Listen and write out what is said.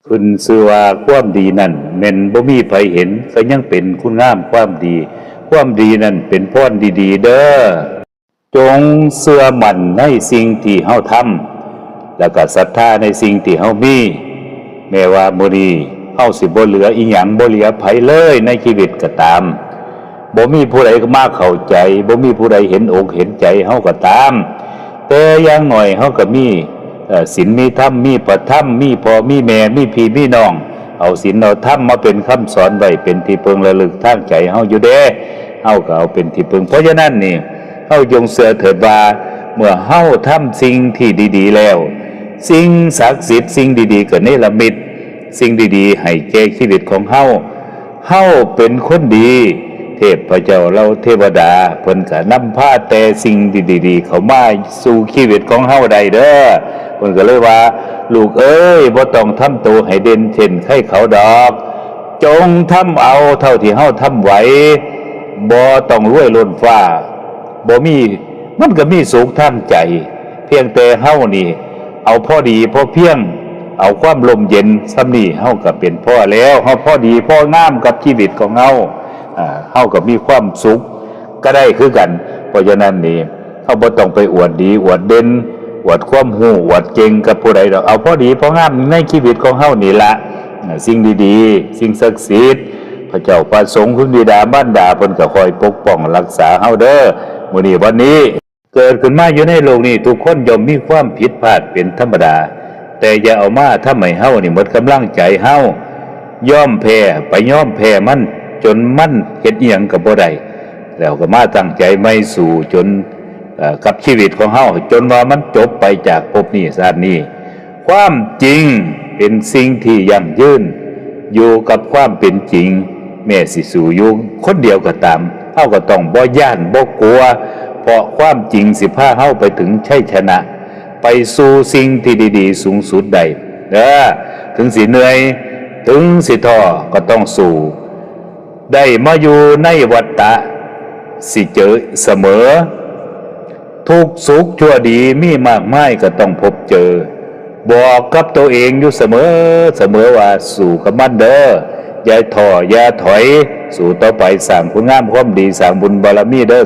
ขึ้นชื่อว่าความดีนั่นแม่นบ่มีไผเห็นก็ยังเป็นคุณงามความดีความดีนั่นเป็นพรดีๆเด้อจงเชื่อมั่นในสิ่งที่เฮาทำแล้วก็ศรัทธาในสิ่งที่เฮามีแม้ว่ามื้อนี้เฮาสิบ่เหลืออีหยังบ่เหลือไผเลยในชีวิตก็ตามบ่มีผู้ใดมาเข้าใจบ่มีผู้ใดเห็นอกเห็นใจเฮาก็ตามแต่อย่างน้อยเฮาก็มีศีลมีธรรมมีประธรรมมีพ่อมีแม่มีพี่มีน้องเอาศีลเอาธรรมมาเป็นคำสอนไว้เป็นที่พึงระลึกทางใจเฮาอยู่เด้เฮาก็เอาเป็นที่พึงเพราะฉะนั้นนี่เฮาจงเชื่อเถิดว่าเมื่อเฮาทำสิ่งที่ดีๆแล้วสิ่งศักดิ์สิทธิ์สิ่งดีๆก็เนรมิตสิ่งดีๆให้แก่ชีวิตของเฮาเฮาเป็นคนดีเทพเจ้าเราเทวดาเพิ่นก็นำพาแต่สิ่งดีๆเข้ามาสู่ชีวิตของเฮาได้เด้อเพิ่นก็เลยว่าลูกเอ้ยบ่ต้องทำตัวให้เด่นเช่นใครเขาดอกจงทำเอาเท่าที่เฮาทำไหวบ่ต้องรวยล้นฟ้าบ่มีมันก็มีสุขทางใจเพียงแต่เฮานี่เอาพอดีพอเพียงเอาความลมเย็นซ้ำนี่เฮาก็เป็นพอแล้วเฮาพอดีพองามกับชีวิตของเฮาเฮาก็มีความสุขก็ได้คือกันเพราะฉะนั้นนี่เฮาบ่ต้องไปอวดดีอวดเด่นอวดความรู้อวดเก่งกับผู้ใดดอกเอาพอดีพองามในชีวิตของเฮานี่ละสิ่งดีๆสิ่งศักดิ์สิทธิ์พระเจ้าพระสงฆ์คุณบิดามารดาเพิ่นก็คอยปกป้องรักษาเฮาเด้อมื้อนี้วันนี้เกิดขึ้นมาอยู่ในโลกนี้ทุกคนย่อมมีความผิดพลาดเป็นธรรมดาแต่อย่าเอามาทำให้เฮานี่หมดกำลังใจเฮายอมแพ้ไปยอมแพ้มันจนมันเฮ็ดอีหยังก็บ่ได้แล้วก็มาตั้งใจไม่สู่จนกับชีวิตของเฮาจนว่ามันจบไปจากภพนี้ชาตินี้ความจริงเป็นสิ่งที่ยั่งยืนอยู่กับความเป็นจริงแม้สิสู่อยู่คนเดียวก็ตามเฮาก็ต้องบ่ย้านบ่กลัวเพราะความจริงสิพาเฮาไปถึงชัยชนะไปสู่สิ่งที่ดีๆสูงสุดได้เด้อถึงสิเหนื่อยถึงสิท้อก็ต้องสู้ได้มาอยู่ในวัฏฏะสิเจอเสมอทุกสุขชั่วดีมีมากมายก็ต้องพบเจอบอกกับตัวเองอยู่เสมอว่าสู่กับมันเด้ออย่าท้ออย่าถอยสู่ต่อไปสร้างคุณงามความดีสร้างบุญบารมีเด้อ